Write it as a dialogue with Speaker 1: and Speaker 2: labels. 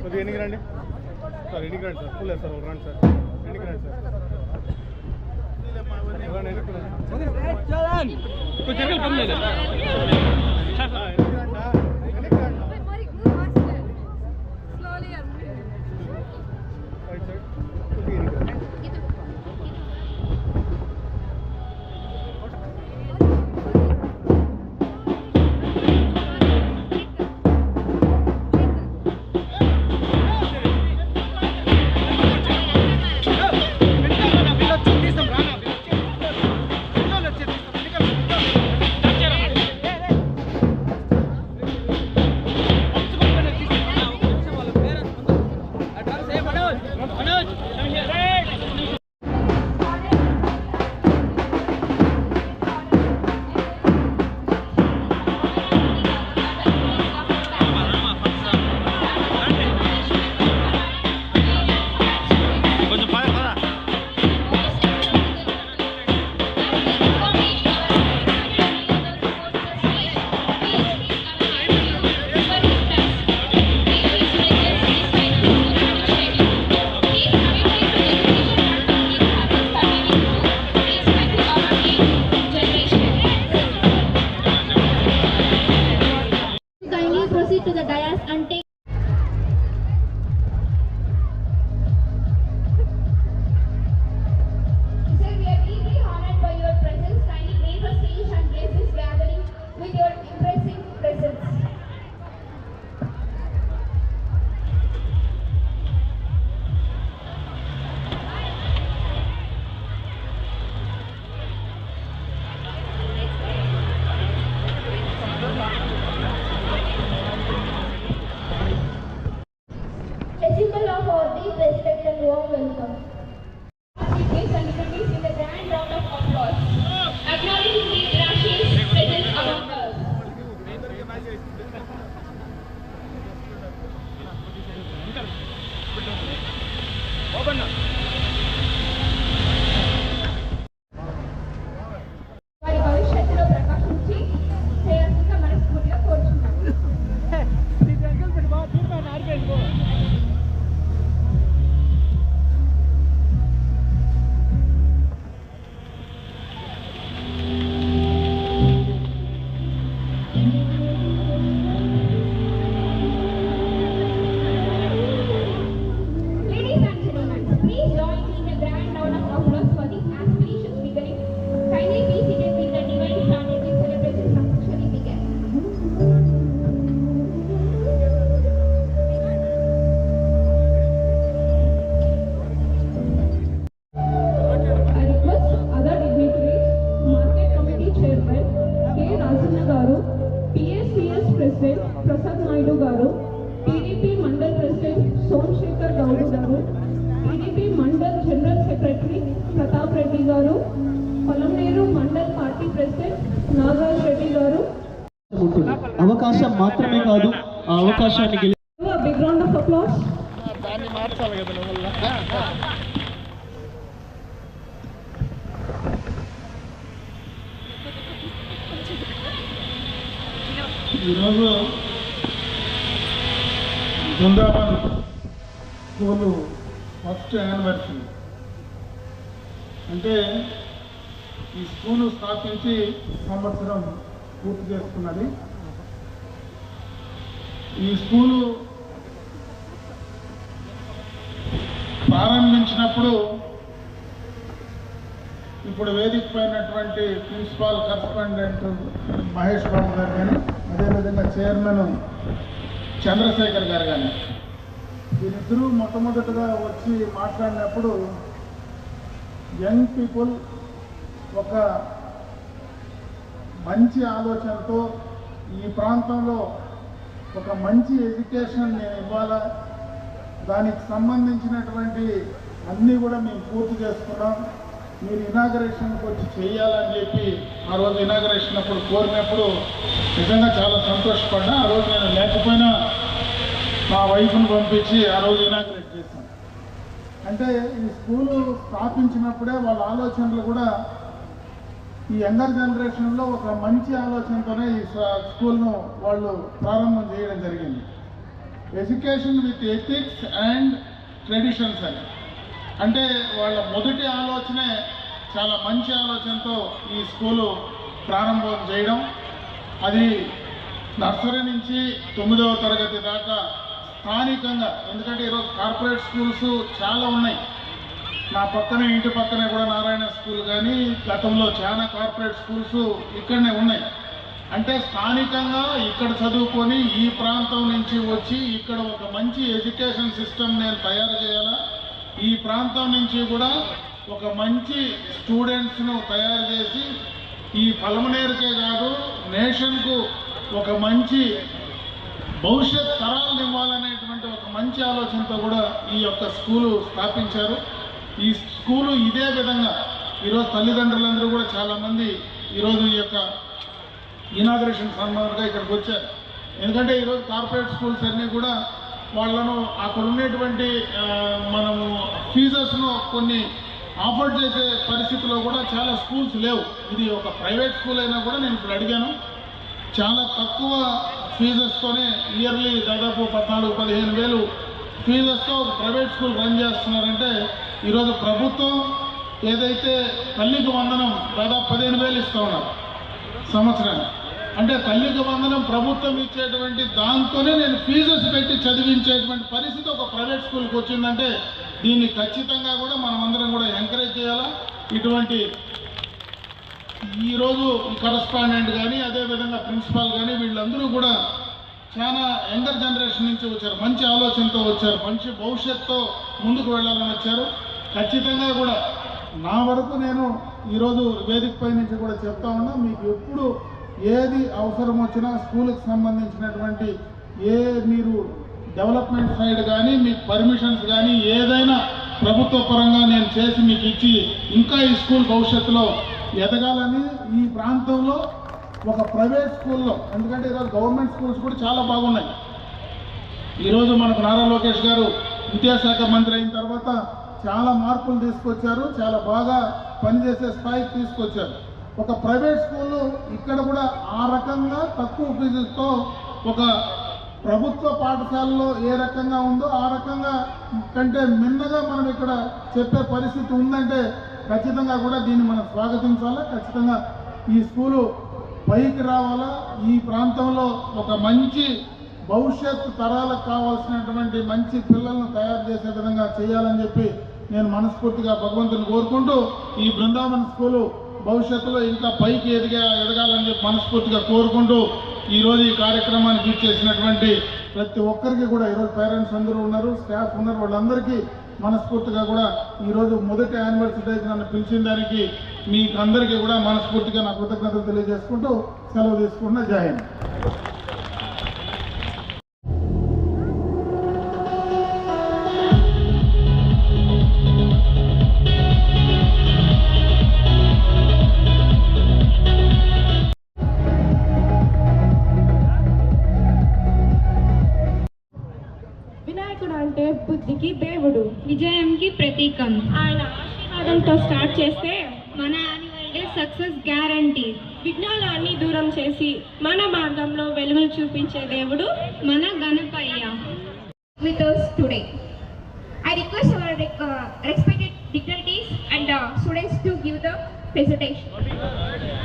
Speaker 1: కొద్దిగా ఎన్నికి రండి సార్, ఎన్నికి రండి సార్, ఫుల్ సార్, రండి సార్, ఎన్నికి రండి sir,
Speaker 2: to the dais and take Sir, we are deeply honored by your presence. Kindly leave the stage and grace this gathering with your impressive presence. A symbol of our deep respect and warm welcome. Please and introduce in a grand round of applause. Acknowledging the gracious presence among us. వారి భవిష్యత్తులో ప్రకాశించి చేయాల్సిన మనస్ఫూర్తిగా కోరుచున్నాను. Ladies and gentlemen, please join me in a grand round of applause for the aspirations beginning. Kindly be seated with the divine standard the celebration successfully began. I request other dignitaries, Market Committee Chairman K. Rajanna Garu, PSCS President Prasad Naidu Garu, TDP Mandal President Somshekhar Gowdu Garu, TDP Mandal General Secretary Pratap Reddy Garu, Palamneru Mandal Party President Nagaraj Reddy Garu.
Speaker 3: అవకాశం మాత్రమే కాదు, ఆ అవకాశాన్ని
Speaker 2: A big round of applause.
Speaker 1: దాన్ని మార్చాలి కదా వల్ల.
Speaker 4: ఈరోజు బృందావన్ స్కూలు ఫస్ట్ యానివర్సరీ. అంటే ఈ స్కూలు స్థాపించి సంవత్సరం పూర్తి చేసుకున్నది. ఈ స్కూలు ప్రారంభించినప్పుడు ఇప్పుడు వేదిక పైనటువంటి ప్రిన్సిపాల్ కరస్పాండెంట్ మహేష్ బాబు గారు కానీ, అదేవిధంగా చైర్మన్ చంద్రశేఖర్ గారు కానీ, వీరిద్దరూ మొట్టమొదటిగా వచ్చి మాట్లాడినప్పుడు యంగ్ పీపుల్ ఒక మంచి ఆలోచనతో ఈ ప్రాంతంలో ఒక మంచి ఎడ్యుకేషన్ నేను ఇవ్వాలా, దానికి సంబంధించినటువంటి అన్నీ కూడా మేము పూర్తి చేసుకున్నాం, మీరు ఇనాగరేషన్కి వచ్చి చేయాలని చెప్పి ఆ రోజు ఇనాగరేషన్ అప్పుడు కోరినప్పుడు నిజంగా చాలా సంతోషపడ్డా. ఆ రోజు నేను లేకపోయినా మా వైఫ్ను పంపించి ఆ రోజు ఇనాగరేట్ చేశాను. అంటే ఈ స్కూలు స్థాపించినప్పుడే వాళ్ళ ఆలోచనలు కూడా ఈ యంగర్ జనరేషన్లో ఒక మంచి ఆలోచనతోనే ఈ స్కూల్ను వాళ్ళు ప్రారంభం చేయడం జరిగింది. Education with ethics and traditions అని. అంటే వాళ్ళ మొదటి ఆలోచనే చాలా మంచి ఆలోచనతో ఈ స్కూలు ప్రారంభం చేయడం. అది నర్సరీ నుంచి 9వ తరగతి దాకా స్థానికంగా, ఎందుకంటే ఈరోజు కార్పొరేట్ స్కూల్స్ చాలా ఉన్నాయి. నా పక్కనే ఇంటి పక్కనే కూడా నారాయణ స్కూల్ కానీ గతంలో చాలా కార్పొరేట్ స్కూల్స్ ఇక్కడనే ఉన్నాయి. అంటే స్థానికంగా ఇక్కడ చదువుకొని ఈ ప్రాంతం నుంచి వచ్చి ఇక్కడ ఒక మంచి ఎడ్యుకేషన్ సిస్టమ్ నేను తయారు చేయాలా, ఈ ప్రాంతం నుంచి కూడా ఒక మంచి స్టూడెంట్స్ను తయారు చేసి ఈ పలమనేరుకే కాదు నేషన్కు ఒక మంచి భవిష్యత్ తరాలను ఇవ్వాలనేటువంటి ఒక మంచి ఆలోచనతో కూడా ఈ యొక్క స్కూలు స్థాపించారు. ఈ స్కూలు ఇదే విధంగా ఈరోజు తల్లిదండ్రులందరూ కూడా చాలామంది ఈరోజు ఈ యొక్క ఇనాగరేషన్ సందర్భంగా ఇక్కడికి వచ్చారు. ఎందుకంటే ఈరోజు కార్పొరేట్ స్కూల్స్ అన్నీ కూడా వాళ్ళను అక్కడ ఉన్నటువంటి మనము ఫీజెస్ను కొన్ని ఆఫర్ చేసే పరిస్థితిలో కూడా చాలా స్కూల్స్ లేవు. ఇది ఒక ప్రైవేట్ స్కూల్ అయినా కూడా నేను ఇప్పుడు అడిగాను, చాలా తక్కువ ఫీజెస్తోనే ఇయర్లీ దాదాపు 14-15 వేలు ఫీజెస్తో ప్రైవేట్ స్కూల్ రన్ చేస్తున్నారంటే ఈరోజు ప్రభుత్వం ఏదైతే తల్లికి వందనం దాదాపు 15,000 ఇస్తూ ఉన్నారు సంవత్సరాన్ని. అంటే తల్లికి వందనం ప్రభుత్వం ఇచ్చేటువంటి దాంతోనే నేను ఫీజెస్ పెట్టి చదివించేటువంటి పరిస్థితి ఒక ప్రైవేట్ స్కూల్కి వచ్చిందంటే దీన్ని ఖచ్చితంగా కూడా మనం అందరం కూడా ఎంకరేజ్ చేయాలా. ఇటువంటి ఈరోజు కరస్పాండెంట్ కానీ అదేవిధంగా ప్రిన్సిపాల్ కానీ వీళ్ళందరూ కూడా చాలా యంగర్ జనరేషన్ నుంచి వచ్చారు, మంచి ఆలోచనతో వచ్చారు, మంచి భవిష్యత్తుతో ముందుకు వెళ్ళాలని వచ్చారు. ఖచ్చితంగా కూడా నా వరకు నేను ఈరోజు వేదికపై నుంచి కూడా చెప్తా ఉన్నా, మీకు ఎప్పుడు ఏది అవసరం వచ్చినా స్కూల్కి సంబంధించినటువంటి మీరు డెవలప్మెంట్ సైడ్ కానీ మీకు పర్మిషన్స్ కానీ ఏదైనా ప్రభుత్వ పరంగా నేను చేసి మీకు ఇచ్చి ఇంకా ఈ స్కూల్ భవిష్యత్తులో ఎదగాలని ఈ ప్రాంతంలో ఒక ప్రైవేట్ స్కూల్లో, ఎందుకంటే ఈరోజు గవర్నమెంట్ స్కూల్స్ కూడా చాలా బాగున్నాయి. ఈరోజు మనకు నారా లోకేష్ గారు విద్యాశాఖ మంత్రి అయిన తర్వాత చాలా మార్పులు తీసుకొచ్చారు, చాలా బాగా పనిచేసే స్థాయికి తీసుకొచ్చారు. ఒక ప్రైవేట్ స్కూలు ఇక్కడ కూడా ఆ రకంగా తక్కువ ఫీజులతో ఒక ప్రభుత్వ పాఠశాలలో ఏ రకంగా ఉందో ఆ రకంగా కంటే మిన్నగా మనం ఇక్కడ చెప్పే పరిస్థితి ఉందంటే ఖచ్చితంగా కూడా దీన్ని మనం స్వాగతించాలా. ఖచ్చితంగా ఈ స్కూలు పైకి రావాలా, ఈ ప్రాంతంలో ఒక మంచి భవిష్యత్తు తరాలకు కావాల్సినటువంటి మంచి పిల్లలను తయారు చేసే విధంగా చేయాలని చెప్పి నేను మనస్ఫూర్తిగా భగవంతుని కోరుకుంటూ ఈ బృందావన్ స్కూలు భవిష్యత్తులో ఇంకా పైకి ఎదగాలని చెప్పి మనస్ఫూర్తిగా కోరుకుంటూ ఈరోజు ఈ కార్యక్రమానికి ఇచ్చేసినటువంటి ప్రతి ఒక్కరికి కూడా ఈరోజు పేరెంట్స్ అందరూ ఉన్నారు, స్టాఫ్ ఉన్నారు, వాళ్ళందరికీ మనస్ఫూర్తిగా కూడా ఈరోజు మొదటి యానివర్సరీకి నన్ను పిలిచిన దానికి మీకు అందరికీ కూడా మనస్ఫూర్తిగా నా కృతజ్ఞతలు తెలియజేసుకుంటూ సెలవు తీసుకుంటున్నా. జై హింద్.
Speaker 2: వినాయకుడు అంటే బుద్ధికి దేవుడు,
Speaker 5: విజయంకి ప్రతీకం.
Speaker 2: ఆయన ఆశీర్వాదంతో స్టార్ట్ చేస్తే
Speaker 5: మన యాన్యువల్ డే సక్సెస్ గ్యారంటీ.
Speaker 2: విఘ్నాలన్నీ దూరం చేసి మన మార్గంలో వెలుగులు చూపించే దేవుడు
Speaker 5: మన Ganapayya.
Speaker 6: With us today, I request our respected dignitaries and students to give the presentation.